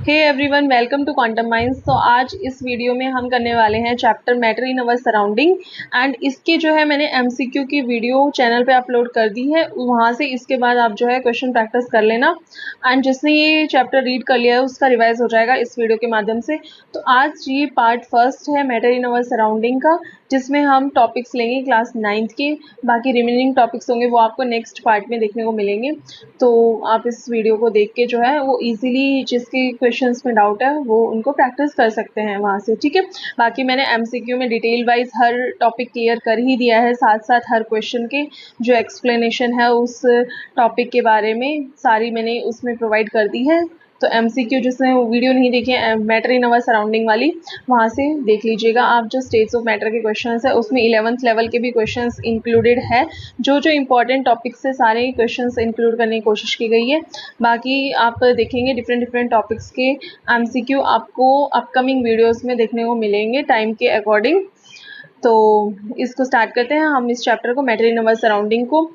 Hey everyone, welcome to quantum minds. तो आज इस वीडियो में हम करने वाले हैं chapter matter in our surrounding and इसकी जो है मैंने एमसीक्यू की वीडियो चैनल पे अपलोड कर दी है। वहाँ से इसके बाद आप जो है क्वेश्चन प्रैक्टिस कर लेना एंड जिसने ये चैप्टर रीड कर लिया है उसका रिवाइज हो जाएगा इस वीडियो के माध्यम से। तो आज ये पार्ट फर्स्ट है मैटर इन अवर सराउंडिंग का, जिसमें हम टॉपिक्स लेंगे क्लास 9th के। बाकी रिमेनिंग टॉपिक्स होंगे वो आपको नेक्स्ट पार्ट में देखने को मिलेंगे। तो आप इस वीडियो को देख के जो है वो इजीली जिसके क्वेश्चंस में डाउट है वो उनको प्रैक्टिस कर सकते हैं वहाँ से, ठीक है। बाकी मैंने एमसीक्यू में डिटेल वाइज हर टॉपिक क्लियर कर ही दिया है, साथ साथ हर क्वेश्चन के जो एक्सप्लेनेशन है उस टॉपिक के बारे में सारी मैंने उसमें प्रोवाइड कर दी है। तो एमसीक्यू जिसने वो वीडियो नहीं देखी है मैटर इन अवर सराउंडिंग वाली, वहाँ से देख लीजिएगा आप। जो स्टेट्स ऑफ मैटर के क्वेश्चंस है उसमें 11th लेवल के भी क्वेश्चंस इंक्लूडेड है। जो जो इंपॉर्टेंट टॉपिक्स है सारे क्वेश्चंस इंक्लूड करने की कोशिश की गई है। बाकी आप देखेंगे डिफरेंट टॉपिक्स के एमसीक्यू आपको अपकमिंग वीडियोज़ में देखने को मिलेंगे टाइम के अकॉर्डिंग। तो इसको स्टार्ट करते हैं हम इस चैप्टर को, मैटर इन अवर सराउंडिंग को।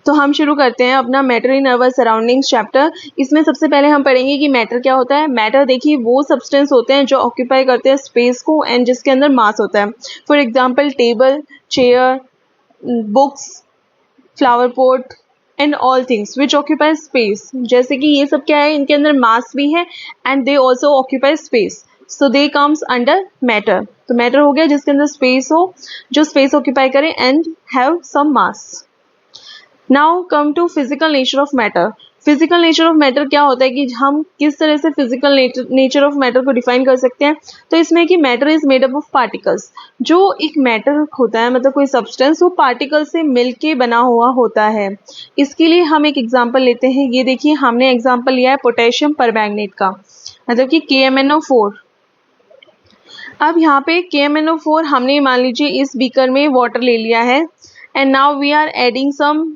तो हम शुरू करते हैं अपना matter in our surroundings chapter. इसमें सबसे पहले हम पढ़ेंगे कि मैटर क्या होता है। मैटर देखिए वो सब्सटेंस होते हैं जो ऑक्यूपाई करते हैं स्पेस को एंड जिसके अंदर मास होता है। For example table, chair, books, flower pot and all things which occupy space. जैसे कि ये सब क्या है, इनके अंदर मास भी है and they also occupy space, so they comes under matter. तो मैटर हो गया जिसके अंदर स्पेस हो, जो स्पेस ऑक्यूपाई करे and have some mass. Now come to physical nature of matter. Physical nature of matter क्या होता है कि हम किस तरह से फिजिकल नेचर ऑफ मैटर को डिफाइन कर सकते हैं। तो इसमें कि matter is made up of particles. जो एक मैटर होता है मतलब कोई सब्सटेंस, वो पार्टिकल से मिलके बना हुआ होता है। इसके लिए हम एक एग्जांपल लेते हैं। ये देखिए हमने एग्जांपल लिया है पोटेशियम परमैंगनेट का, मतलब कि KMnO4। अब यहाँ पे KMnO4 हमने मान लीजिए इस बीकर में वाटर ले लिया है and now we are adding some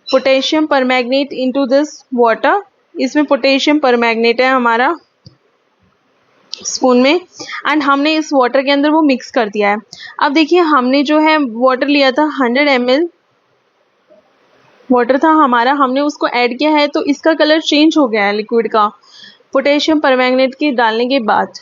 potassium permanganate into this water. इसमें पोटेशियम परमैंगनेट है हमारा स्पून में एंड हमने इस वाटर के अंदर वो मिक्स कर दिया है। अब देखिए हमने जो है वाटर लिया था 100 ml वाटर था हमारा, हमने उसको ऐड किया है तो इसका कलर चेंज हो गया है लिक्विड का पोटेशियम परमैंगनेट के डालने के बाद।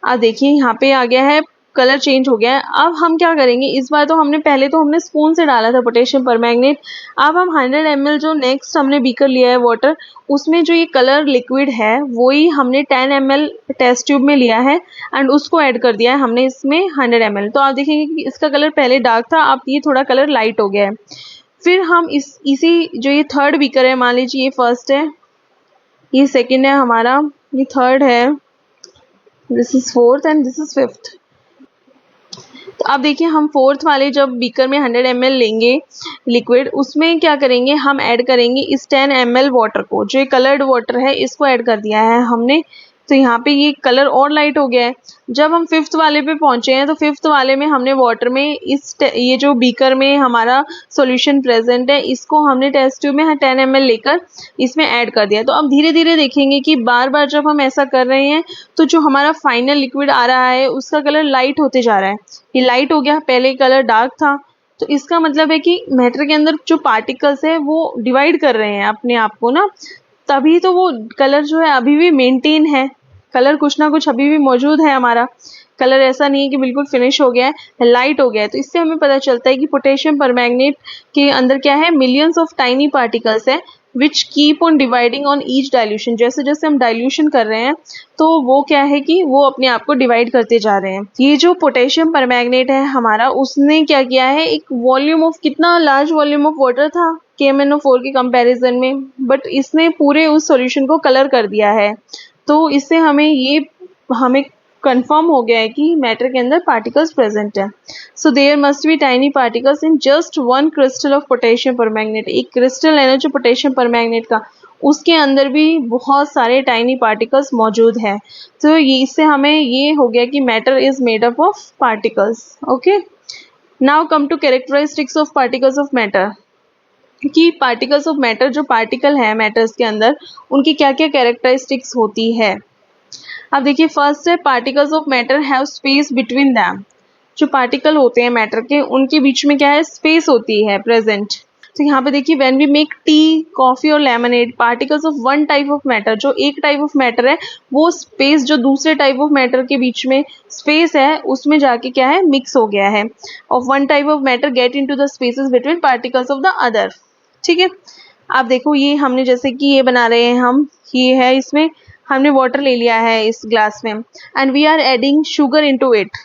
अब देखिए यहाँ पे आ गया है, कलर चेंज हो गया है। अब हम क्या करेंगे, इस बार तो हमने स्पून से डाला था पोटेशियम परमैंगनेट। अब हम 100 ml जो नेक्स्ट हमने बीकर लिया है वाटर, उसमें जो ये कलर लिक्विड है वही हमने 10 ml टेस्ट ट्यूब में लिया है एंड उसको ऐड कर दिया है हमने इसमें 100 ml। तो आप देखेंगे कि इसका कलर पहले डार्क था, अब ये थोड़ा कलर लाइट हो गया है। फिर हम इसी जो ये थर्ड बीकर है, मान लीजिए ये फर्स्ट है, ये सेकेंड है हमारा, ये थर्ड है, this is fourth and this is fifth. तो अब देखिए हम फोर्थ वाले जब बीकर में 100 ml लेंगे लिक्विड, उसमें क्या करेंगे, हम ऐड करेंगे इस 10 ml वाटर को, जो ये कलर्ड वाटर है इसको ऐड कर दिया है हमने। तो यहाँ पे ये कलर और लाइट हो गया है। जब हम फिफ्थ वाले पे पहुंचे हैं तो फिफ्थ वाले में हमने वाटर में ये जो बीकर में हमारा सॉल्यूशन प्रेजेंट है इसको हमने टेस्ट ट्यूब में 10 ml लेकर इसमें ऐड कर दिया। तो अब धीरे धीरे देखेंगे कि बार बार जब हम ऐसा कर रहे हैं तो जो हमारा फाइनल लिक्विड आ रहा है उसका कलर लाइट होते जा रहा है। ये लाइट हो गया, पहले कलर डार्क था। तो इसका मतलब है कि मैटर के अंदर जो पार्टिकल्स है वो डिवाइड कर रहे हैं अपने आप को ना, तभी तो वो कलर जो है अभी भी मेंटेन है। कलर कुछ ना कुछ अभी भी मौजूद है हमारा, कलर ऐसा नहीं है कि बिल्कुल फिनिश हो गया है, लाइट हो गया है। तो इससे हमें पता चलता है कि पोटेशियम परमैंगनेट के अंदर क्या है, मिलियंस ऑफ टाइनी पार्टिकल्स है which keep on dividing on each dilution. जैसे जैसे हम डाइल्यूशन कर रहे हैं तो वो क्या है कि वो अपने आप को डिवाइड करते जा रहे हैं। ये जो पोटेशियम परमैंगनेट है हमारा, उसने क्या किया है, एक वॉल्यूम ऑफ, कितना लार्ज वॉल्यूम ऑफ वाटर था KMnO4 के कंपैरिजन में, बट इसने पूरे उस सॉल्यूशन को कलर कर दिया है। तो इससे हमें कंफर्म हो गया है कि मैटर के अंदर पार्टिकल्स प्रेजेंट है। So there must be tiny particles in just one crystal of potassium permanganate. एक क्रिस्टल है ना जो पोटेशियम परमैंगनेट का, उसके अंदर भी बहुत सारे टाइनी पार्टिकल्स मौजूद है। तो इससे हमें ये हो गया कि matter is made up of particles. Okay, now come to characteristics of particles of matter. कि पार्टिकल्स ऑफ मैटर, जो पार्टिकल है मैटर्स के अंदर, उनकी क्या क्या कैरेक्टरिस्टिक्स होती है। अब देखिए फर्स्ट है particles of matter have space between them. जो पार्टिकल होते हैं मैटर के, उनके बीच में क्या है, स्पेस होती है प्रेजेंट। तो यहाँ पे देखिए when we make tea, coffee और lemonade, particles of one type of matter, जो एक टाइप ऑफ मैटर है वो स्पेस जो दूसरे टाइप ऑफ मैटर के बीच में स्पेस है उसमें जाके क्या है मिक्स हो गया है, of one type of matter get into the spaces between particles of the other. ठीक है, आप देखो ये हमने जैसे कि ये बना रहे हैं हम, ये है इसमें हमने वाटर ले लिया है इस ग्लास में and we are adding sugar into it.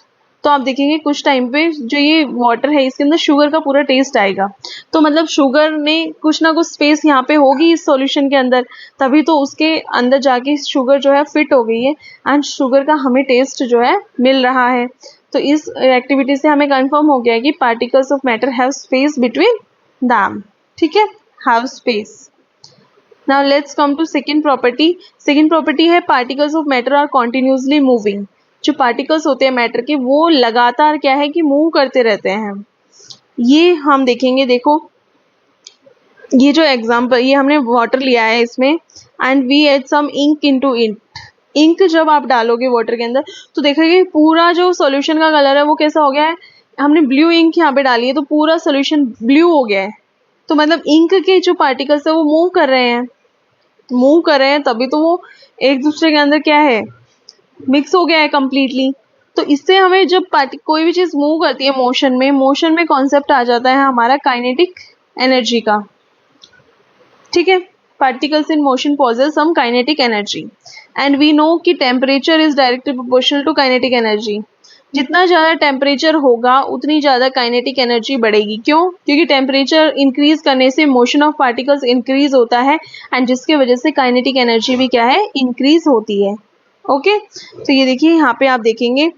तो आप देखेंगे कुछ टाइम पे जो ये वाटर है इसके अंदर शुगर का पूरा टेस्ट आएगा, तो मतलब शुगर ने कुछ ना कुछ स्पेस यहाँ पे होगी इस सॉल्यूशन के अंदर, तभी तो उसके अंदर जाके शुगर जो है फिट हो गई है एंड शुगर का हमें टेस्ट जो है मिल रहा है। तो इस एक्टिविटी से हमें कंफर्म हो गया कि particles of matter have space between them. ठीक है, have space. Now let's come to second property. Second property है particles of matter are continuously moving. जो पार्टिकल्स होते हैं मैटर के वो लगातार क्या है कि मूव करते रहते हैं। ये हम देखेंगे, देखो ये जो एग्जांपल, ये हमने वाटर लिया है इसमें and we add some ink into it. Ink जब आप डालोगे वाटर के अंदर तो देखोगे पूरा जो सॉल्यूशन का कलर है वो कैसा हो गया है, हमने ब्लू इंक यहाँ पे डाली है तो पूरा सॉल्यूशन ब्लू हो गया है। तो मतलब इंक के जो पार्टिकल्स है वो मूव कर रहे हैं, मूव कर रहे हैं तभी तो वो एक दूसरे के अंदर क्या है मिक्स हो गया है कम्प्लीटली। तो इससे हमें जब कोई भी चीज़ मूव करती है मोशन में कॉन्सेप्ट आ जाता है हमारा काइनेटिक एनर्जी का। ठीक है, particles in motion possess some kinetic energy and we know कि temperature is directly proportional to kinetic energy. जितना ज़्यादा टेम्परेचर होगा उतनी ज़्यादा काइनेटिक एनर्जी बढ़ेगी। क्यों? क्योंकि टेम्परेचर इंक्रीज करने से मोशन ऑफ पार्टिकल्स इंक्रीज होता है एंड जिसके वजह से काइनेटिक एनर्जी भी क्या है इंक्रीज होती है। ओके, तो ये देखिए यहाँ पे आप देखेंगे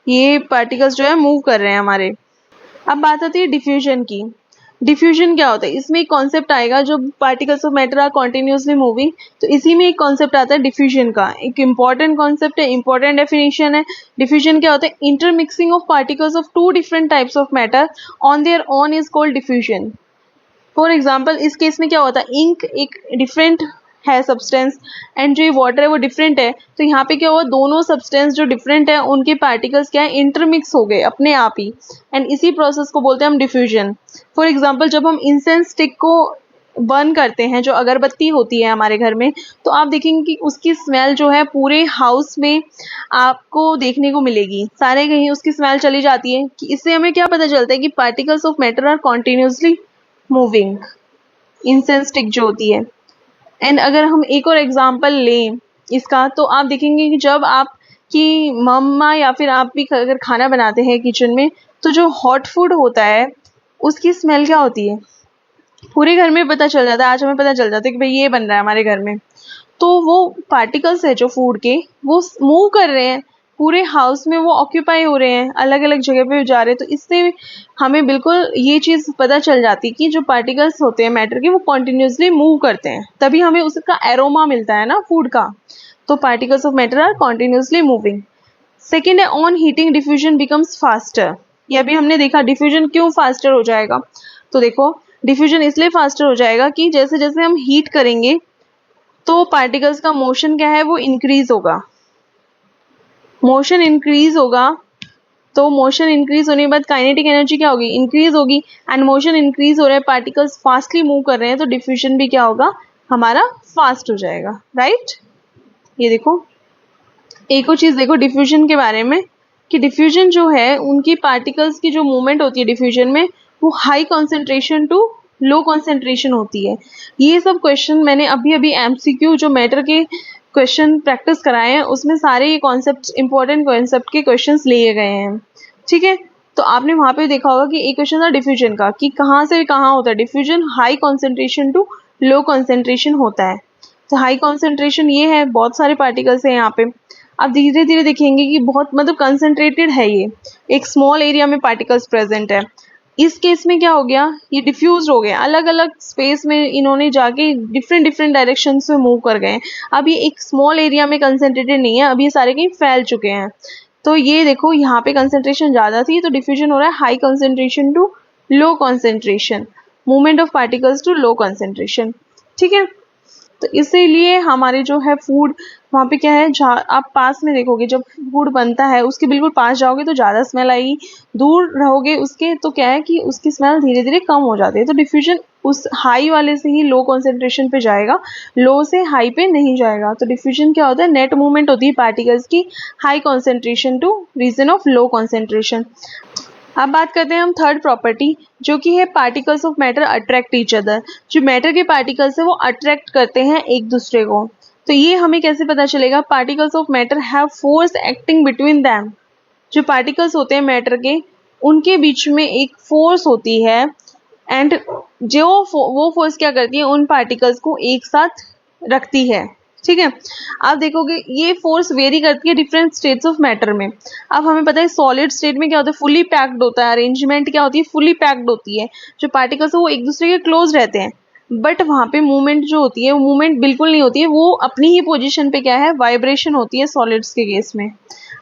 ये पार्टिकल्स जो है मूव कर रहे हैं हमारे। अब बात आती है डिफ्यूजन की। डिफ्यूजन क्या होता है, इसमें एक कॉन्सेप्ट आएगा जो particles of matter are continuously moving, तो इसी में एक कॉन्सेप्ट आता है डिफ्यूजन का। एक इंपॉर्टेंट कॉन्सेप्ट है, इंपॉर्टेंट डेफिनेशन है। डिफ्यूजन क्या होता है, intermixing of particles of two different types of matter on their own is called diffusion. For example इस केस में क्या होता है, इंक एक डिफरेंट है सब्सटेंस एंड जो वाटर है वो डिफरेंट है, तो यहाँ पे क्या हुआ दोनों सब्सटेंस जो डिफरेंट है उनके पार्टिकल्स क्या है इंटरमिक्स हो गए अपने आप ही एंड इसी प्रोसेस को बोलते हैं हम डिफ्यूजन। फॉर एग्जाम्पल जब हम इंसेंस स्टिक को बर्न करते हैं, जो अगरबत्ती होती है हमारे घर में, तो आप देखेंगे कि उसकी स्मेल जो है पूरे हाउस में आपको देखने को मिलेगी, सारे कहीं उसकी स्मेल चली जाती है। कि इससे हमें क्या पता चलता है कि particles of matter are continuously moving, incense stick जो होती है। एंड अगर हम एक और एग्जांपल लें इसका, तो आप देखेंगे कि जब आपकी मम्मा या फिर आप भी अगर खाना बनाते हैं किचन में, तो जो हॉट फूड होता है उसकी स्मेल क्या होती है पूरे घर में पता चल जाता है। आज हमें पता चल जाता है कि भाई ये बन रहा है हमारे घर में, तो वो पार्टिकल्स है जो फूड के वो मूव कर रहे हैं पूरे हाउस में, वो ऑक्यूपाई हो रहे हैं, अलग अलग जगह पे जा रहे हैं। तो इससे हमें बिल्कुल ये चीज़ पता चल जाती है कि जो पार्टिकल्स होते हैं मैटर के वो कॉन्टिन्यूसली मूव करते हैं, तभी हमें उसका एरोमा मिलता है ना फूड का। तो particles of matter are continuously moving. Second है on heating diffusion becomes faster. ये अभी हमने देखा डिफ्यूजन क्यों फास्टर हो जाएगा, तो देखो डिफ्यूजन इसलिए फास्टर हो जाएगा कि जैसे जैसे हम हीट करेंगे तो पार्टिकल्स का मोशन क्या है वो इंक्रीज होगा, मोशन इंक्रीज होगा। तो मोशन इंक्रीज होने के बाद काइनेटिक एनर्जी क्या होगी इंक्रीज होगी एंड मोशन इंक्रीज हो रहा है, पार्टिकल्स फास्टली मूव कर रहे हैं, तो डिफ्यूजन भी क्या होगा हमारा फास्ट हो जाएगा। राइट, ये देखो एक और चीज़ देखो डिफ्यूजन के बारे में कि डिफ्यूजन जो है उनकी पार्टिकल्स की जो मूवमेंट होती है डिफ्यूजन में वो high concentration to low concentration होती है। ये सब क्वेश्चन मैंने अभी अभी एमसीक्यू जो मैटर के क्वेश्चन प्रैक्टिस कराए हैं उसमें सारे ये कॉन्सेप्ट इंपॉर्टेंट कॉन्सेप्ट के क्वेश्चंस लिए गए हैं। ठीक है, तो आपने वहाँ पे देखा होगा कि एक क्वेश्चन था डिफ्यूजन का कि कहाँ से कहाँ होता है diffusion, high concentration to low concentration होता है। तो हाई कॉन्सेंट्रेशन ये है, बहुत सारे पार्टिकल्स हैं यहाँ पे। आप धीरे धीरे देखेंगे कि बहुत मतलब कंसंट्रेटेड है, ये एक स्मॉल एरिया में पार्टिकल्स प्रेजेंट है। इस केस में क्या हो गया, ये डिफ्यूज हो गए, अलग अलग स्पेस में इन्होंने जाके डिफरेंट डिफरेंट डायरेक्शन में मूव कर गए। अब ये एक स्मॉल एरिया में कंसंट्रेटेड नहीं है, अब ये सारे कहीं फैल चुके हैं। तो ये देखो यहाँ पे कंसंट्रेशन ज़्यादा थी तो डिफ्यूजन हो रहा है high concentration to low concentration, movement of particles to low concentration. ठीक है, तो इसीलिए हमारे जो है फूड वहाँ पे क्या है, आप पास में देखोगे जब फूड बनता है उसके बिल्कुल पास जाओगे तो ज़्यादा स्मेल आएगी, दूर रहोगे उसके तो क्या है कि उसकी स्मेल धीरे धीरे कम हो जाती है। तो डिफ्यूजन उस हाई वाले से ही लो कॉन्सेंट्रेशन पे जाएगा, लो से हाई पे नहीं जाएगा। तो डिफ्यूजन क्या होता है, नेट मूवमेंट होती है पार्टिकल्स की high concentration to region of low concentration. अब बात करते हैं हम थर्ड प्रॉपर्टी, जो कि है particles of matter attract each other. जो मैटर के पार्टिकल्स है वो अट्रैक्ट करते हैं एक दूसरे को। तो ये हमें कैसे पता चलेगा, particles of matter have force acting between them. जो पार्टिकल्स होते हैं मैटर के, उनके बीच में एक फोर्स होती है, एंड जो वो फोर्स क्या करती है, उन पार्टिकल्स को एक साथ रखती है। ठीक है, आप देखोगे ये फोर्स वेरी करती है डिफरेंट स्टेट्स ऑफ मैटर में। अब हमें पता है सॉलिड स्टेट में क्या होता है, फुली पैक्ड होता है, अरेंजमेंट क्या होती है, फुली पैक्ड होती है। जो पार्टिकल्स है वो एक दूसरे के क्लोज रहते हैं, बट वहाँ पे मूवमेंट जो होती है वो मूवमेंट बिल्कुल नहीं होती है, वो अपनी ही पोजीशन पे क्या है, वाइब्रेशन होती है। सॉलिड्स के केस में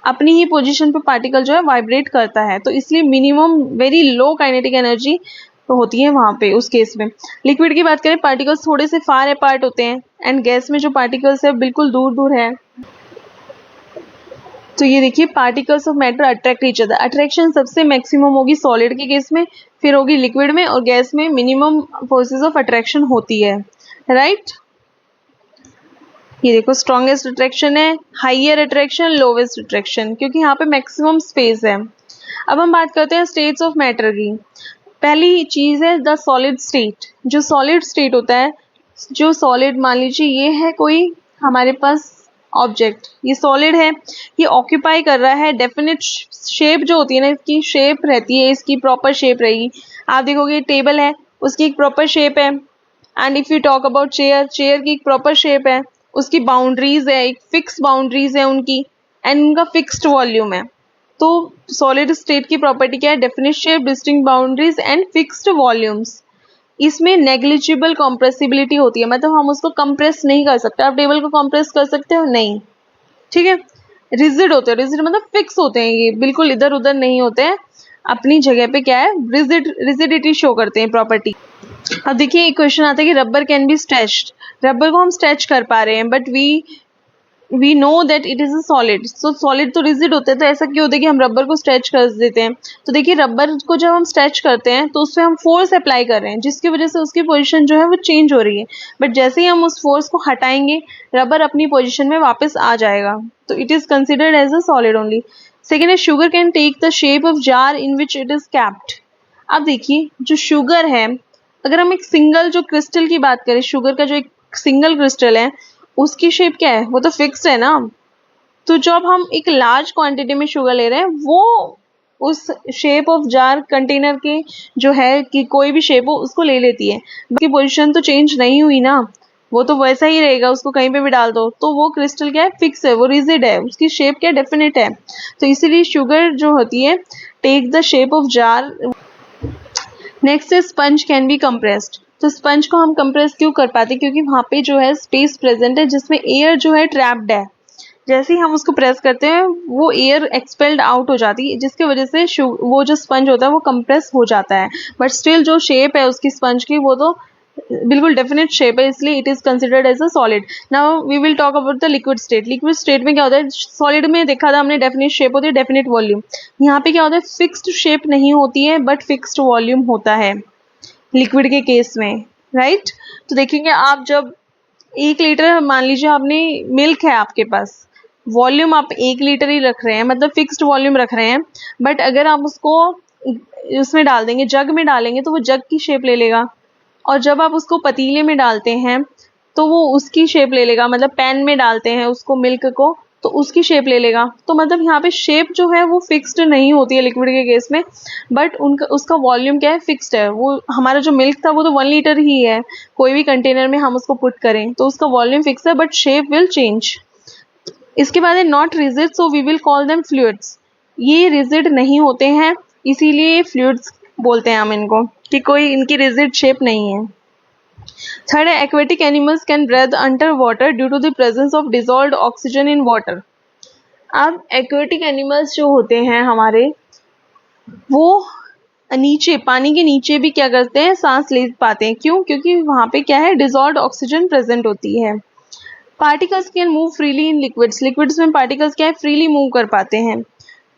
अपनी ही पोजीशन पे पार्टिकल जो है वाइब्रेट करता है, तो इसलिए minimum very low kinetic energy तो होती है वहाँ पे उस केस में। लिक्विड की बात करें, पार्टिकल्स थोड़े से फार अपार्ट होते हैं, एंड गैस में जो पार्टिकल्स है बिल्कुल दूर दूर है। तो ये देखिए particles of matter attract each other. Attraction सबसे मैक्सिमम होगी सॉलिड के केस में, फिर होगी लिक्विड में, और गैस में मिनिमम फोर्सेस ऑफ अट्रैक्शन होती है, राइट। ये देखो स्ट्रॉन्गेस्ट अट्रैक्शन है, हाइयर अट्रैक्शन, लोवेस्ट अट्रैक्शन, क्योंकि यहाँ पे मैक्सिमम स्पेस है। अब हम बात करते हैं स्टेट्स ऑफ मैटर की। पहली चीज है द सॉलिड स्टेट। जो सॉलिड स्टेट होता है, जो सॉलिड मान लीजिए ये है कोई हमारे पास ऑब्जेक्ट, ये सॉलिड है, ये ऑक्यूपाई कर रहा है डेफिनेट शेप जो होती है ना, इसकी शेप रहती है, इसकी प्रॉपर शेप रहेगी। आप देखोगे टेबल है, उसकी एक प्रॉपर शेप है, and if you talk about chair, chair की एक प्रॉपर शेप है, उसकी बाउंड्रीज है, एक फिक्स बाउंड्रीज है उनकी, एंड उनका फिक्स्ड वॉल्यूम है। तो सॉलिड स्टेट की प्रॉपर्टी क्या है, definite shape, distinct boundaries and fixed volumes. इसमें नेग्लिजिबल कॉम्प्रेसिबिलिटी होती है, मतलब हम उसको कंप्रेस नहीं कर सकते। आप टेबल को कंप्रेस कर सकते हो, नहीं, ठीक है। रिजिड होते हैं, रिजिड मतलब फिक्स होते हैं, ये बिल्कुल इधर उधर नहीं होते हैं, अपनी जगह पे क्या है, रिजिडिटी शो करते हैं प्रॉपर्टी। अब देखिए एक क्वेश्चन आता है कि rubber can be stretched. Rubber को हम स्ट्रेच कर पा रहे हैं, but we know that it is a solid. So solid तो रिजिड होते हैं, तो ऐसा क्यों होता है कि हम रबर को स्ट्रेच कर देते हैं। तो देखिए रबर को जब हम स्ट्रेच करते हैं तो उससे हम फोर्स अप्लाई कर रहे हैं, जिसकी वजह से उसकी पोजीशन जो है वो चेंज हो रही है, बट जैसे ही हम उस फोर्स को हटाएंगे रबर अपनी पोजीशन में वापस आ जाएगा। तो it is considered as a solid only. Second है sugar can take the shape of jar in which it is capped. अब देखिए जो शुगर है, अगर हम एक सिंगल जो क्रिस्टल की बात करें, शुगर का जो एक सिंगल क्रिस्टल है उसकी शेप क्या है, वो तो फिक्स्ड है ना। तो जब हम एक लार्ज क्वांटिटी में शुगर ले रहे हैं, वो उस शेप ऑफ जार कंटेनर के जो है कि कोई भी शेप हो उसको ले लेती है, बाकी पोजीशन तो चेंज नहीं हुई ना, वो तो वैसा ही रहेगा, उसको कहीं पे भी डाल दो तो वो क्रिस्टल क्या है, फिक्स है, वो रिजिड है, उसकी शेप क्या डेफिनेट है। तो इसीलिए शुगर जो होती है take the shape of jar. Next है स्पंज कैन बी कंप्रेस्ड। तो स्पंज को हम कंप्रेस क्यों कर पाते हैं, क्योंकि वहाँ पे जो है स्पेस प्रेजेंट है जिसमें एयर जो है ट्रैप्ड है। जैसे ही हम उसको प्रेस करते हैं वो एयर एक्सपेल्ड आउट हो जाती है, जिसकी वजह से वो जो स्पंज होता है वो कंप्रेस हो जाता है, बट स्टिल जो शेप है उसकी स्पंज की वो तो बिल्कुल डेफिनेट शेप है, इसलिए it is considered as a solid. Now we will talk about the liquid state. Liquid state में क्या होता है, सॉलिड में देखा था हमने डेफिनेट शेप होती है, डेफिनेट वॉल्यूम। यहाँ पे क्या होता है, फिक्स्ड शेप नहीं होती है बट फिक्स्ड वॉल्यूम होता है लिक्विड के केस में, राइट। तो देखेंगे आप जब 1 लीटर मान लीजिए आपने मिल्क है आपके पास, वॉल्यूम आप 1 लीटर ही रख रहे हैं, मतलब फिक्स्ड वॉल्यूम रख रहे हैं, बट अगर आप उसको उसमें डाल देंगे, जग में डालेंगे तो वो जग की शेप ले लेगा, और जब आप उसको पतीले में डालते हैं तो वो उसकी शेप ले लेगा, मतलब पैन में डालते हैं उसको मिल्क को तो उसकी शेप ले लेगा। तो मतलब यहाँ पे शेप जो है वो फिक्स्ड नहीं होती है लिक्विड के केस में, बट उनका उसका वॉल्यूम क्या है, फिक्स्ड है। वो हमारा जो मिल्क था वो तो 1 लीटर ही है, कोई भी कंटेनर में हम उसको पुट करें तो उसका वॉल्यूम फिक्स है बट शेप विल चेंज। इसके बाद है not rigid, so we will call them fluids. ये रिजिड नहीं होते हैं इसीलिए फ्लूइड्स बोलते हैं हम इनको, कि कोई इनकी रिजिड शेप नहीं है। थर्ड है aquatic animals can breathe under water due to the presence of dissolved oxygen in water. अब एक्वेटिक एनिमल्स जो होते हैं हमारे, वो नीचे पानी के नीचे भी क्या करते हैं, सांस ले पाते हैं। क्यों, क्योंकि वहाँ पे क्या है, डिसॉल्व्ड ऑक्सीजन प्रेजेंट होती है। Particles can move freely in liquids. Liquids में पार्टिकल्स क्या है, फ्रीली मूव कर पाते हैं।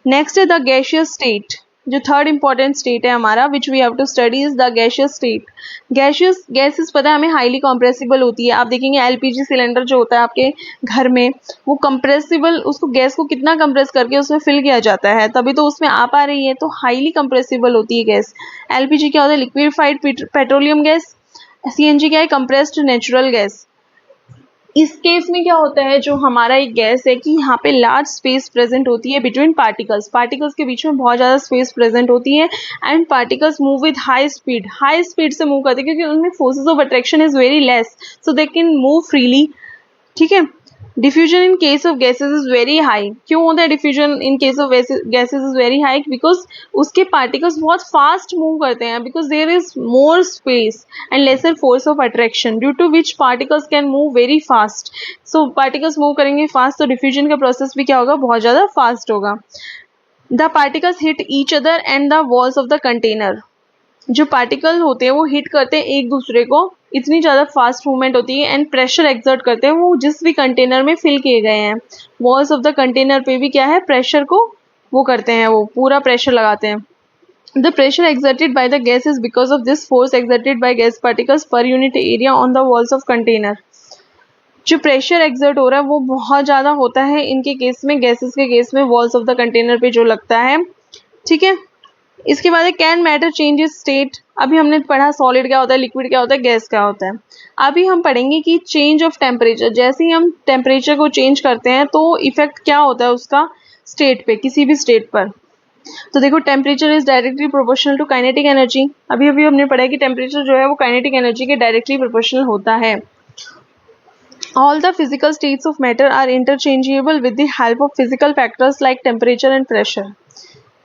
नेक्स्ट है द गैसियस स्टेट। जो थर्ड इंपॉर्टेंट स्टेट है हमारा which we have to study is the gaseous state. Gases पता है हमें हाईली कंप्रेसिबल होती है। आप देखेंगे एलपीजी सिलेंडर जो होता है आपके घर में, वो कंप्रेसिबल, उसको गैस को कितना कंप्रेस करके उसमें फिल किया जाता है तभी तो उसमें आ पा रही है, तो हाईली कंप्रेसिबल होती है गैस। एलपीजी क्या होता है, लिक्विफाइड पेट्रोलियम गैस। सीएनजी क्या है, कंप्रेस्ड नेचुरल गैस। इस केस में क्या होता है, जो हमारा एक गैस है कि यहाँ पे लार्ज स्पेस प्रेजेंट होती है बिटवीन पार्टिकल्स, पार्टिकल्स के बीच में बहुत ज़्यादा स्पेस प्रेजेंट होती है and particles move with high speed से मूव करते हैं क्योंकि उनमें forces of attraction is very less, so they can move freely. ठीक है। Diffusion in case of gases is very high. क्यों होता है diffusion in case of gases is very high, because उसके पार्टिकल्स बहुत फास्ट मूव करते हैं, because there is more space and lesser force of attraction due to which particles can move very fast. So particles move करेंगे fast तो diffusion का process भी क्या होगा, बहुत ज़्यादा फास्ट होगा। The particles hit each other and the walls of the container. जो पार्टिकल होते हैं वो हिट करते हैं एक दूसरे को, इतनी ज़्यादा फास्ट मूवमेंट होती है एंड प्रेशर एक्सर्ट करते हैं वो जिस भी कंटेनर में फिल किए गए हैं। वॉल्स ऑफ द कंटेनर पे भी क्या है, प्रेशर को वो करते हैं, वो पूरा प्रेशर लगाते हैं। The pressure exerted by the gas is because of this force exerted by gas particles per unit area on the walls of container. जो प्रेशर एक्सर्ट हो रहा है वो बहुत ज़्यादा होता है इनके केस में, गैसेस के केस में वॉल्स ऑफ द कंटेनर पे जो लगता है। ठीक है। इसके बाद कैन मैटर चेंजेस स्टेट। अभी हमने पढ़ा सॉलिड क्या होता है, लिक्विड क्या होता है, गैस क्या होता है। अभी हम पढ़ेंगे कि चेंज ऑफ टेम्परेचर, जैसे ही हम टेम्परेचर को चेंज करते हैं तो इफेक्ट क्या होता है उसका स्टेट पे, किसी भी स्टेट पर। तो देखो temperature is directly proportional to kinetic energy. अभी अभी हमने पढ़ा है कि टेम्परेचर जो है वो काइनेटिक एनर्जी के डायरेक्टली प्रोपोर्शनल होता है। All the physical states of matter are interchangeable with the help of physical factors like temperature and pressure.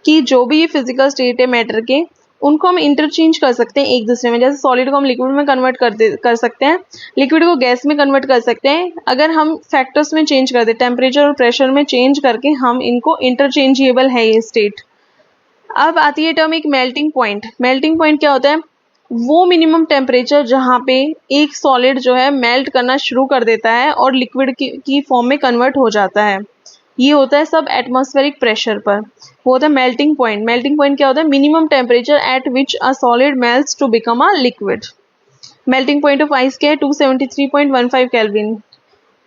कि जो भी ये फिजिकल स्टेट है मैटर के, उनको हम इंटरचेंज कर सकते हैं एक दूसरे में। जैसे सॉलिड को हम लिक्विड में कन्वर्ट कर सकते हैं, लिक्विड को गैस में कन्वर्ट कर सकते हैं, अगर हम फैक्टर्स में चेंज कर दें, टेम्परेचर और प्रेशर में चेंज करके हम इनको इंटरचेंजेबल है ये स्टेट। अब आती है टर्म एक मेल्टिंग पॉइंट। मेल्टिंग पॉइंट क्या होता है, वो मिनिमम टेम्परेचर जहाँ पे एक सॉलिड जो है मेल्ट करना शुरू कर देता है और लिक्विड की फॉर्म में कन्वर्ट हो जाता है। ये होता है सब एटमॉस्फेरिक प्रेशर पर, वो होता है मेल्टिंग पॉइंट। मेल्टिंग पॉइंट क्या होता है, minimum temperature at which a solid melts to become a liquid. Melting point of ice क्या है, 273.15 केल्विन,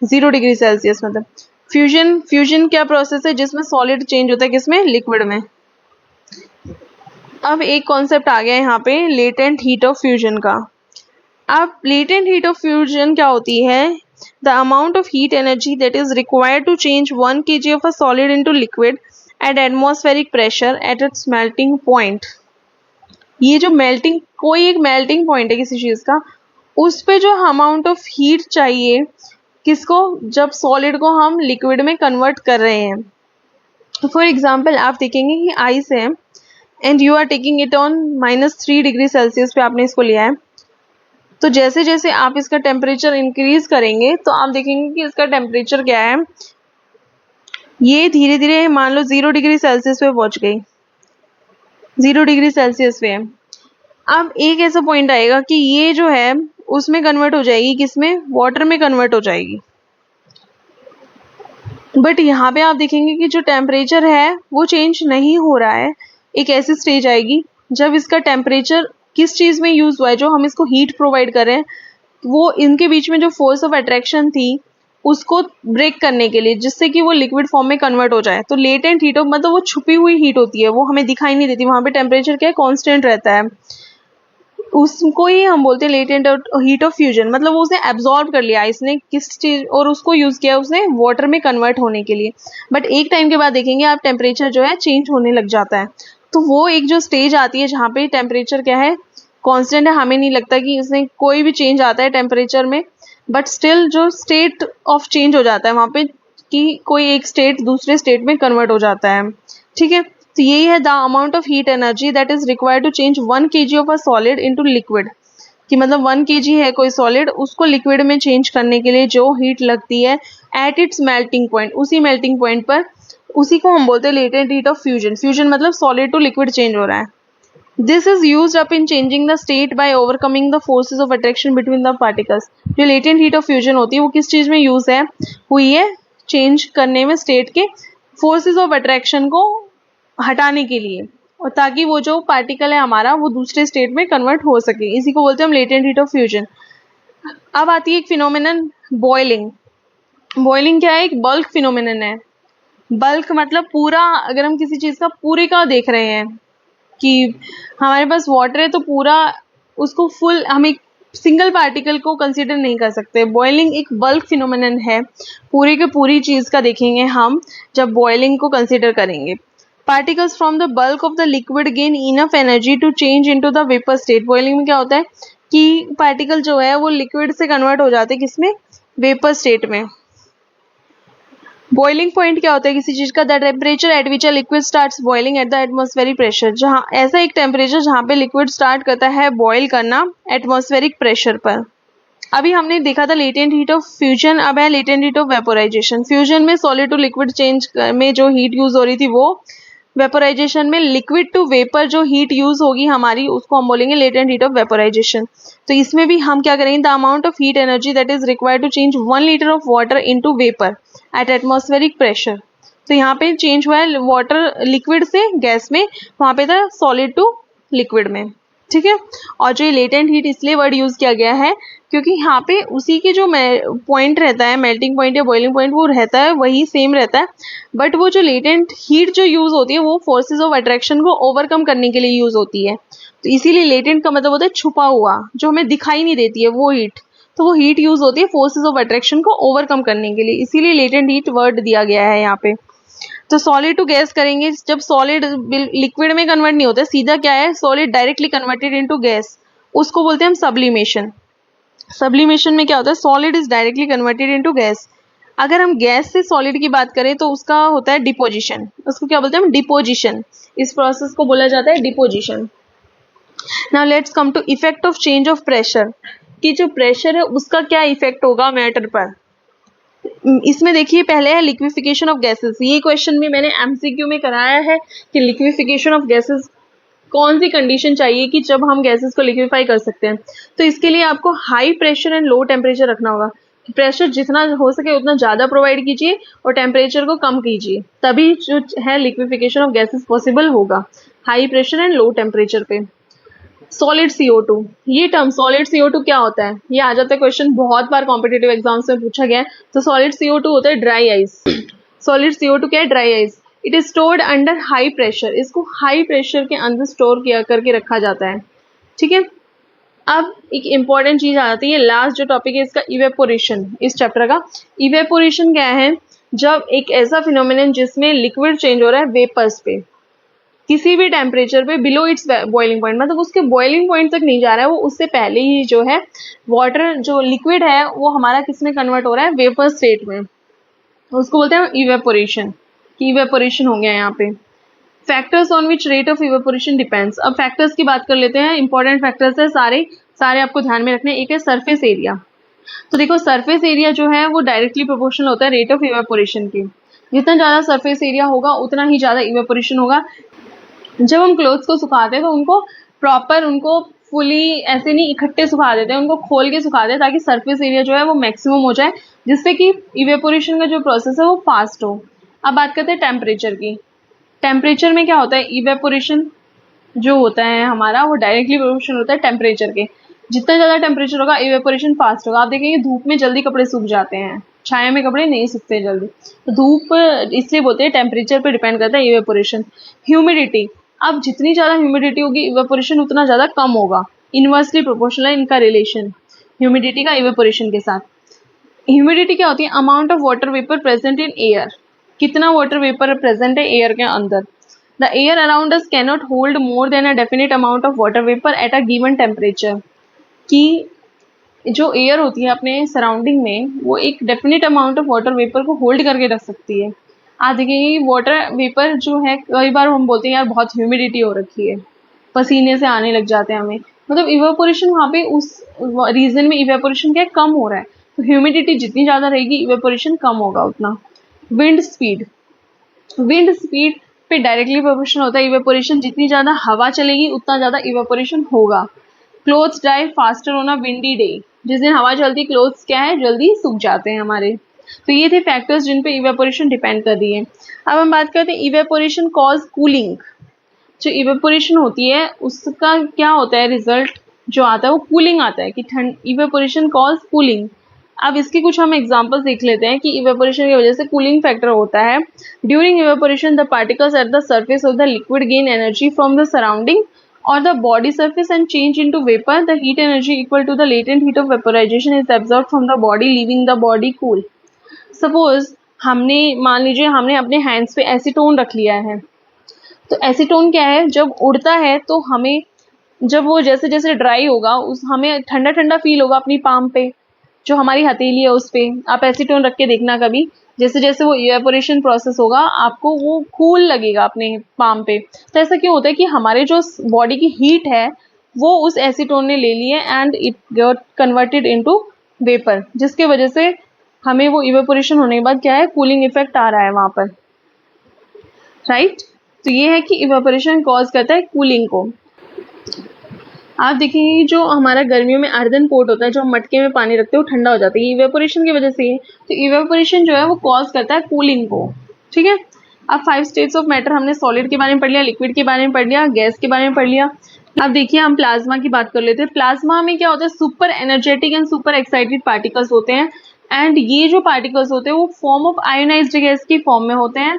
0 डिग्री सेल्सियस। मतलब फ्यूजन क्या प्रोसेस है जिसमें सॉलिड चेंज होता है किसमें, लिक्विड में। अब एक कॉन्सेप्ट आ गया यहाँ पे लेटेंट हीट ऑफ फ्यूजन का। अब लेटेंट हीट ऑफ फ्यूजन क्या होती है, the amount of heat energy that is required to change 1 kg of a solid into liquid at atmospheric pressure at its melting point। ये जो melting, कोई एक melting point है किसी चीज़ का, उस पे जो अमाउंट ऑफ हीट चाहिए किसको, जब सॉलिड को हम लिक्विड में कन्वर्ट कर रहे हैं। फॉर एग्जाम्पल आप देखेंगे कि आइस है and you are taking it on -3 degree Celsius पे आपने इसको लिया है, तो जैसे जैसे आप इसका टेम्परेचर इंक्रीज करेंगे तो आप देखेंगे कि इसका टेम्परेचर क्या है, ये धीरे धीरे मान लो 0 डिग्री सेल्सियस पे पहुंच गई, 0 डिग्री सेल्सियस पे। अब एक ऐसा पॉइंट आएगा कि ये जो है उसमें कन्वर्ट हो जाएगी, किसमें, वाटर में कन्वर्ट हो जाएगी। बट यहाँ पे आप देखेंगे कि जो टेम्परेचर है वो चेंज नहीं हो रहा है। एक ऐसी स्टेज आएगी जब इसका टेम्परेचर किस चीज़ में यूज़ हुआ है, जो हम इसको हीट प्रोवाइड कर रहे हैं, वो इनके बीच में जो फोर्स ऑफ अट्रैक्शन थी उसको ब्रेक करने के लिए, जिससे कि वो लिक्विड फॉर्म में कन्वर्ट हो जाए। तो लेटेंट हीट ऑफ मतलब वो छुपी हुई हीट होती है, वो हमें दिखाई नहीं देती, वहाँ पे टेम्परेचर क्या है, कांस्टेंट रहता है, उसको ही हम बोलते हैं लेटेंट हीट ऑफ फ्यूजन। मतलब वो उसने एब्जॉर्ब कर लिया इसने किस चीज और उसको यूज किया उसने वाटर में कन्वर्ट होने के लिए। बट एक टाइम के बाद देखेंगे आप टेम्परेचर जो है चेंज होने लग जाता है, तो वो एक जो स्टेज आती है जहाँ पे टेम्परेचर क्या है, कांस्टेंट है, हमें नहीं लगता कि इसमें कोई भी चेंज आता है टेम्परेचर में, बट स्टिल जो स्टेट ऑफ चेंज हो जाता है वहाँ पे कि कोई एक स्टेट दूसरे स्टेट में कन्वर्ट हो जाता है। ठीक है, तो यही है the amount of heat energy that is required to change 1 kg of a solid into liquid. कि मतलब 1 kg है कोई सॉलिड, उसको लिक्विड में चेंज करने के लिए जो हीट लगती है एट इट्स मेल्टिंग पॉइंट, उसी मेल्टिंग पॉइंट पर, उसी को हम बोलते हैं latent heat of fusion. Fusion मतलब सॉलिड टू लिक्विड चेंज हो रहा है। This is use up in changing the state by overcoming the forces of attraction between the particles. जो लेटेंट हीट ऑफ फ्यूजन होती है वो किस चीज में यूज है, हुई है चेंज करने में स्टेट के फोर्सेज ऑफ अट्रैक्शन को हटाने के लिए, और ताकि वो जो पार्टिकल है हमारा वो दूसरे स्टेट में कन्वर्ट हो सके, इसी को बोलते हैं हम लेटेंट हीट ऑफ फ्यूजन। अब आती है एक फिनोमिनन बॉइलिंग। बॉइलिंग क्या है? एक बल्क फिनोमिनन है। बल्क मतलब पूरा, अगर हम किसी चीज का पूरे का देख रहे हैं कि हमारे पास वाटर है तो पूरा उसको फुल, हम एक सिंगल पार्टिकल को कंसीडर नहीं कर सकते। बॉइलिंग एक बल्क फिनोमिनन है, पूरी के पूरी चीज का देखेंगे हम जब बॉइलिंग को कंसीडर करेंगे। Particles from the bulk of the liquid gain enough energy to change into the vapour state. Boiling में क्या होता है कि पार्टिकल जो है वो लिक्विड से कन्वर्ट हो जाते हैं किसमें? वेपर स्टेट में। बॉइलिंग पॉइंट क्या होता है किसी चीज का? The temperature at which a liquid starts boiling at the atmospheric pressure. जहाँ ऐसा एक टेम्परेचर जहाँ पे लिक्विड स्टार्ट करता है बॉइल करना एटमॉस्फेरिक प्रेशर पर। अभी हमने देखा था लेटेंट हीट ऑफ फ्यूजन, अब है latent heat of vaporisation. Fusion में सॉलिड टू लिक्विड चेंज में जो हीट यूज हो रही थी वो, वेपोराइजेशन में लिक्विड टू वेपर जो हीट यूज होगी हमारी उसको हम बोलेंगे लेटेंट हीट ऑफ वेपोराइजेशन। तो इसमें भी हम क्या करेंगे? The amount of heat energy that is required to change 1 litre of water into vapour at atmospheric pressure. तो यहाँ पे चेंज हुआ है वाटर लिक्विड से गैस में, वहां पे था सॉलिड टू लिक्विड में, ठीक है। और जो ये लेटेंट हीट इसलिए वर्ड यूज किया गया है क्योंकि यहाँ पे उसी के जो पॉइंट रहता है, मेल्टिंग पॉइंट या बॉइलिंग पॉइंट, वो रहता है वही सेम रहता है, बट वो जो लेटेंट हीट जो यूज होती है वो फोर्सेस ऑफ अट्रैक्शन को ओवरकम करने के लिए यूज होती है। तो इसीलिए लेटेंट का मतलब होता है छुपा हुआ, जो हमें दिखाई नहीं देती है वो हीट। तो वो हीट यूज होती है फोर्सेस ऑफ अट्रैक्शन को ओवरकम करने के लिए, इसीलिए लेटेंट हीट वर्ड दिया गया है यहाँ पे। तो सॉलिड टू गैस करेंगे, जब सॉलिड लिक्विड में कन्वर्ट नहीं होता, सीधा क्या है, solid directly converted into gas, उसको बोलते हैं हम सब्लिमेशन। सब्लिमेशन में क्या होता है? Solid is directly converted into gas. अगर हम गैस से सॉलिड की बात करें तो उसका होता है डिपोजिशन, उसको क्या बोलते हैं हम? डिपोजिशन। इस प्रोसेस को बोला जाता है deposition. Now let's come to effect of change of pressure, कि जो प्रेशर है उसका क्या इफेक्ट होगा मैटर पर। इसमें देखिए पहले है लिक्विफिकेशन ऑफ गैसेस। ये क्वेश्चन भी मैंने एमसीक्यू में कराया है कि लिक्विफिकेशन ऑफ गैसेस कौन सी कंडीशन चाहिए कि जब हम गैसेस को लिक्विफाई कर सकते हैं। तो इसके लिए आपको high pressure and low temperature रखना होगा। प्रेशर जितना हो सके उतना ज़्यादा प्रोवाइड कीजिए और टेम्परेचर को कम कीजिए, तभी जो है लिक्विफिकेशन ऑफ गैसेस पॉसिबल होगा, high pressure and low temperature पे। सॉलिड CO2, ये टर्म सॉलिड CO2 क्या होता है? ये आ जाता है क्वेश्चन, बहुत बार कॉम्पिटेटिव एग्जाम्स में पूछा गया है। तो सॉलिड CO2 होता है ड्राई आइस। सॉलिड CO2 क्या है? Dry ice. It is stored under high pressure, इसको हाई प्रेशर के अंदर स्टोर किया करके रखा जाता है, ठीक है। अब एक इंपॉर्टेंट चीज आ जाती है, लास्ट जो टॉपिक है इसका, इवेपोरेशन। इस चैप्टर का इवेपोरेशन क्या है? जब एक ऐसा फिनोमिनन जिसमें लिक्विड चेंज हो रहा है वेपर्स पे, किसी भी टेम्परेचर पे बिलो इट्स बॉइलिंग पॉइंट, मतलब उसके बॉइलिंग पॉइंट तक नहीं जा रहा है, वो उससे पहले ही जो है वाटर जो लिक्विड है वो हमारा किस में कन्वर्ट हो रहा है? वेपर स्टेट में। उसको बोलते हैं इवेपोरेशन, कि इवेपोरेशन हो गया यहाँ पे। Factors on which rate of evaporation depends. अब फैक्टर्स की बात कर लेते हैं, इंपॉर्टेंट फैक्टर्स है सारे सारे आपको ध्यान में रखने। एक है सरफेस एरिया। तो देखो सरफेस एरिया जो है वो डायरेक्टली प्रोपोर्शनल होता है रेट ऑफ इवेपोरेशन के। जितना ज़्यादा सरफेस एरिया होगा उतना ही ज़्यादा इवेपोरेशन होगा। जब हम क्लोथ्स को सुखाते हैं तो उनको प्रॉपर, उनको फुली ऐसे नहीं इकट्ठे सुखा देते हैं, उनको खोल के सुखाते हैं ताकि सरफेस एरिया जो है वो मैक्सिमम हो जाए, जिससे कि इवेपोरेशन का जो प्रोसेस है वो फास्ट हो। अब बात करते हैं टेम्परेचर की। टेम्परेचर में क्या होता है? इवेपोरेशन जो होता है हमारा वो डायरेक्टली प्रोपोर्शनल होता है टेम्परेचर के। जितना ज़्यादा टेम्परेचर होगा इवेपोरेशन फास्ट होगा। आप देखेंगे धूप में जल्दी कपड़े सूख जाते हैं, छाया में कपड़े नहीं सूखते जल्दी। तो धूप इसलिए बोलते हैं टेम्परेचर पे डिपेंड करता है इवेपोरेशन। ह्यूमिडिटी, अब जितनी ज़्यादा ह्यूमिडिटी होगी इवेपोरेशन उतना ज़्यादा कम होगा। इनवर्सली प्रोपोर्शनल है इनका रिलेशन ह्यूमिडिटी का इवेपोरेशन के साथ। ह्यूमिडिटी क्या होती है? Amount of water vapour present in air, कितना वाटर वेपर प्रेजेंट है एयर के अंदर। The air around us cannot hold more than a definite amount of water vapour at a given temperature, कि जो एयर होती है अपने सराउंडिंग में वो एक definite amount of water vapour को होल्ड करके रख सकती है। आज देखिए वाटर वेपर जो है, कई बार हम बोलते हैं यार बहुत ह्यूमिडिटी हो रखी है, पसीने से आने लग जाते हैं हमें, मतलब इवेपोरेशन वहाँ पे उस रीजन में इवेपोरेशन क्या कम हो रहा है। तो ह्यूमिडिटी जितनी ज़्यादा रहेगी इवेपोरेशन कम होगा उतना। विंड स्पीड, विंड स्पीड पे डायरेक्टली प्रोपोर्शनल होता है इवेपोरेशन। जितनी ज़्यादा हवा चलेगी उतना ज़्यादा इवेपोरेशन होगा। Clothes dry faster on a windy day, जिस दिन हवा चलती क्लोथ्स क्या है जल्दी सूख जाते हैं हमारे। तो ये थे फैक्टर्स जिन पे इवेपोरेशन डिपेंड कर रही है। अब हम बात करते हैं इवेपोरेशन कॉज कूलिंग। जो इवेपोरेशन होती है उसका क्या होता है रिजल्ट जो आता है वो कूलिंग आता है कि ठंड इवेपोरेशन कॉज कूलिंग। अब इसके कुछ हम एग्जांपल्स देख लेते हैं कि इवेपोरेशन की वजह से कूलिंग फैक्टर होता है। During evaporation the particles at the surface of the liquid gain energy from the surrounding or the body surface and change into vapor. The heat energy equal to the latent heat of vaporization is absorbed from the body, leaving the body cool. Suppose हमने मान लीजिए हमने अपने hands पे acetone रख लिया है, तो एसीटोन क्या है, जब उड़ता है तो हमें जब वो जैसे जैसे ड्राई होगा उस हमें ठंडा ठंडा फील होगा अपनी पाम पे, जो हमारी हथेली है उस पे आप एसीटोन रख के देखना कभी, जैसे जैसे वो इवेपोरेशन प्रोसेस होगा आपको वो कूल लगेगा अपने पाम पे। तो ऐसा क्यों होता है कि हमारे जो बॉडी की हीट है वो उस एसीटोन ने ले ली है and it got converted into vapour, जिसके वजह से हमें वो इवेपोरेशन होने के बाद क्या है कूलिंग इफेक्ट आ रहा है वहां पर, राइट। तो ये है कि इवेपोरेशन कॉज करता है कूलिंग को। आप देखेंगे जो हमारा गर्मियों में अर्दन पोट होता है, जो हम मटके में पानी रखते हैं वो ठंडा हो जाता है, ये इवेपोरेशन की वजह से ही। तो इवेपोरेशन जो है वो कॉज करता है कूलिंग को, ठीक है। अब 5 स्टेट्स ऑफ मैटर हमने सॉलिड के बारे में पढ़ लिया, लिक्विड के बारे में पढ़ लिया, गैस के बारे में पढ़ लिया। अब देखिए हम प्लाज्मा की बात कर लेते हैं। प्लाज्मा में क्या होता है, super energetic and super excited particles होते हैं एंड ये जो पार्टिकल्स होते हैं वो फॉर्म ऑफ आयोनाइज्ड गैस की फॉर्म में होते हैं,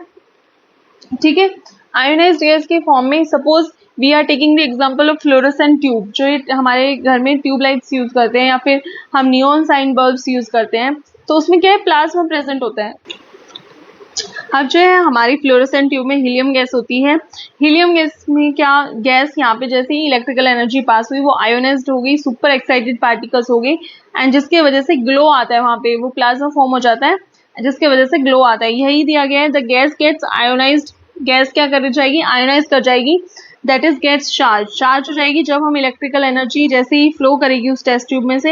ठीक है। आयोनाइज्ड गैस के फॉर्म में suppose we are taking the example of fluorescent tube, जो हमारे घर में ट्यूब लाइट्स यूज करते हैं या फिर हम नियॉन साइन बल्ब्स यूज करते हैं, तो उसमें क्या है प्लाज्मा प्रेजेंट होता है। अब जो है हमारी फ्लोरोसेंट ट्यूब में हीलियम गैस होती है। हीलियम गैस में क्या गैस यहाँ पे जैसे ही इलेक्ट्रिकल एनर्जी पास हुई वो आयोनाइज्ड हो गई, सुपर एक्साइटेड पार्टिकल्स हो गए एंड जिसके वजह से ग्लो आता है, वहाँ पे वो प्लाज्मा फॉर्म हो जाता है जिसके वजह से ग्लो आता है। यही दिया गया है, the gas gets ionised, gas क्या कर जाएगी आयोनाइज कर जाएगी, दैट इज गेट्स चार्ज हो जाएगी जब हम इलेक्ट्रिकल एनर्जी जैसे ही फ्लो करेगी उस टेस्ट ट्यूब में से।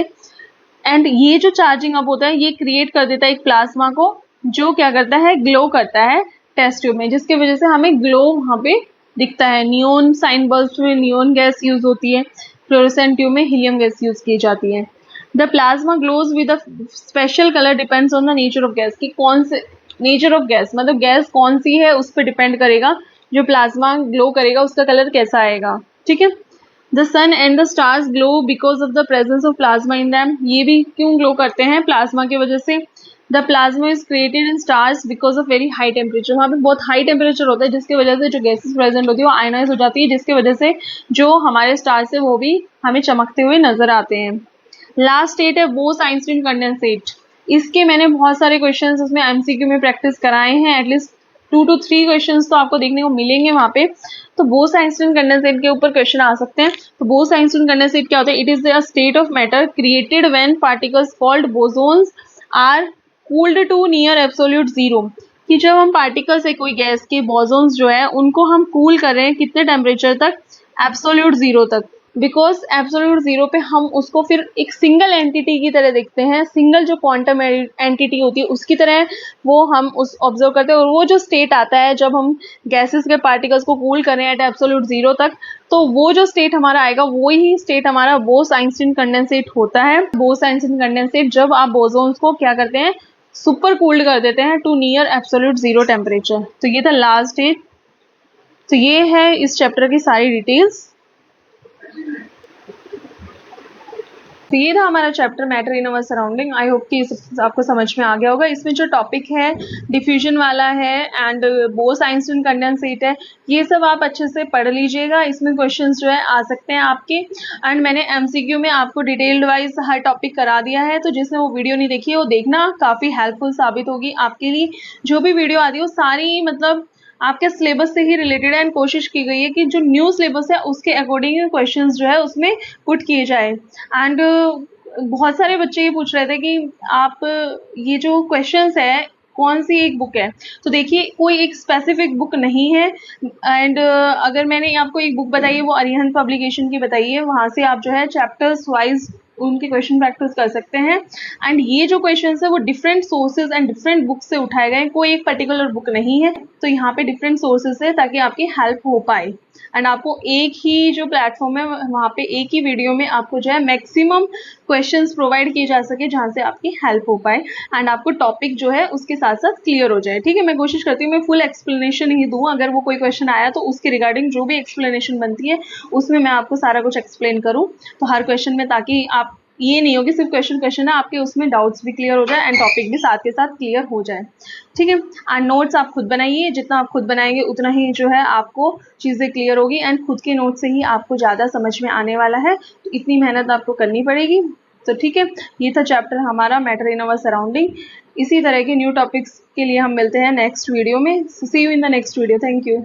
एंड ये जो चार्जिंग अप होता है ये क्रिएट कर देता है एक प्लाज्मा को, जो क्या करता है ग्लो करता है टेस्ट ट्यूब में, जिसके वजह से हमें ग्लो वहाँ पे दिखता है। नियॉन साइन बल्ब्स में नियॉन गैस यूज होती है, फ्लोरोसेंट ट्यूब में हीलियम गैस यूज की जाती है। The plasma glows with a special colour depends on the nature of gas, कि कौन से नेचर ऑफ गैस मतलब गैस कौन सी है उस पर डिपेंड करेगा, जो प्लाज्मा ग्लो करेगा उसका कलर कैसा आएगा, ठीक है। The sun and the stars glow because of the presence of plasma in them, ये भी क्यों ग्लो करते हैं प्लाज्मा की वजह से। The plasma is created in stars because of very high temperature, वहाँ पे बहुत हाई टेम्परेचर होता है जिसकी वजह से जो गैसेस प्रेजेंट होती है वो आयनाइज हो जाती है, जिसकी वजह से जो हमारे स्टार्स है वो भी हमें चमकते हुए नजर आते हैं। लास्ट स्टेट है बोस-आइंस्टीन कंडेंसेट, इसके मैंने बहुत सारे क्वेश्चंस उसमें एमसीक्यू में प्रैक्टिस कराए हैं, एटलीस्ट 2 to 3 क्वेश्चंस तो आपको देखने को मिलेंगे वहाँ पे। तो बोस-आइंस्टीन कंडेंसेट के ऊपर क्वेश्चन आ सकते हैं। तो बोस-आइंस्टीन कंडेंसेट क्या होता है, it is a state of matter created when particles called bosons are cooled to near absolute zero, कि जब हम पार्टिकल्स है कोई गैस के बोसोन्स जो है उनको हम कूल कर रहे हैं कितने टेम्परेचर तक, एब्सोल्यूट जीरो तक। बिकॉज एब्सोल्यूट जीरो पे हम उसको फिर एक सिंगल एंटिटी की तरह देखते हैं, सिंगल जो क्वांटम एंटिटी होती है उसकी तरह वो हम उस ऑब्जर्व करते हैं। और वो जो स्टेट आता है जब हम गैसेस के पार्टिकल्स को कूल करें एट एब्सोल्यूट जीरो तक, तो वो जो स्टेट हमारा आएगा वो ही स्टेट हमारा बोस-आइंस्टीन कंडेंसेट होता है। बोस-आइंस्टीन कंडेंसेट जब आप बोसोन्स को क्या करते हैं सुपर कूल्ड कर देते हैं to near absolute zero temperature. तो ये था लास्ट स्टेट। तो ये है इस चैप्टर की सारी डिटेल्स। तो ये था हमारा chapter matter in our surrounding. I hope कि आपको समझ में आ गया होगा। इसमें जो टॉपिक है डिफ्यूजन वाला है एंड बोस-आइंस्टीन कंडेंसेट है, ये सब आप अच्छे से पढ़ लीजिएगा। इसमें क्वेश्चंस जो है आ सकते हैं आपके, एंड मैंने एमसीक्यू में आपको डिटेल्ड वाइज हर टॉपिक करा दिया है, तो जिसने वो वीडियो नहीं देखी है वो देखना, काफ़ी हेल्पफुल साबित होगी आपके लिए। जो भी वीडियो आती है वो सारी मतलब आपके सिलेबस से ही रिलेटेड है एंड कोशिश की गई है कि जो न्यू सिलेबस है उसके अकॉर्डिंग क्वेश्चंस जो है उसमें पुट किए जाए। एंड बहुत सारे बच्चे ये पूछ रहे थे कि आप ये जो क्वेश्चंस है कौन सी एक बुक है, तो देखिए कोई एक स्पेसिफिक बुक नहीं है। एंड अगर मैंने आपको एक बुक बताई है वो अरिहंत पब्लिकेशन की बताई है, वहाँ से आप जो है चैप्टर्स वाइज उनके क्वेश्चन प्रैक्टिस कर सकते हैं। एंड ये जो क्वेश्चंस है वो different sources and different book से उठाए गए, कोई एक पर्टिकुलर बुक नहीं है। तो यहाँ पे डिफरेंट सोर्सेज है ताकि आपकी हेल्प हो पाए। एंड आपको एक ही जो प्लेटफॉर्म है वहाँ पे एक ही वीडियो में आपको जो है मैक्सिमम क्वेश्चंस प्रोवाइड किए जा सके जहाँ से आपकी हेल्प हो पाए एंड आपको टॉपिक जो है उसके साथ साथ क्लियर हो जाए। ठीक है, मैं कोशिश करती हूँ मैं फुल एक्सप्लेनेशन ही दूँ, अगर वो कोई क्वेश्चन आया तो उसके रिगार्डिंग जो भी एक्सप्लेनेशन बनती है उसमें मैं आपको सारा कुछ एक्सप्लेन करूँ तो हर क्वेश्चन में, ताकि आप ये नहीं हो कि सिर्फ क्वेश्चन है, आपके उसमें डाउट्स भी क्लियर हो जाए एंड टॉपिक भी साथ के साथ क्लियर हो जाए। ठीक है, एंड नोट्स आप खुद बनाइए, जितना आप खुद बनाएंगे उतना ही जो है आपको चीज़ें क्लियर होगी एंड खुद के नोट से ही आपको ज़्यादा समझ में आने वाला है, तो इतनी मेहनत आपको करनी पड़ेगी। तो ठीक है, ये था चैप्टर हमारा मैटर इन अवर सराउंडिंग। इसी तरह के न्यू टॉपिक्स के लिए हम मिलते हैं नेक्स्ट वीडियो में। See you in the next video. Thank you.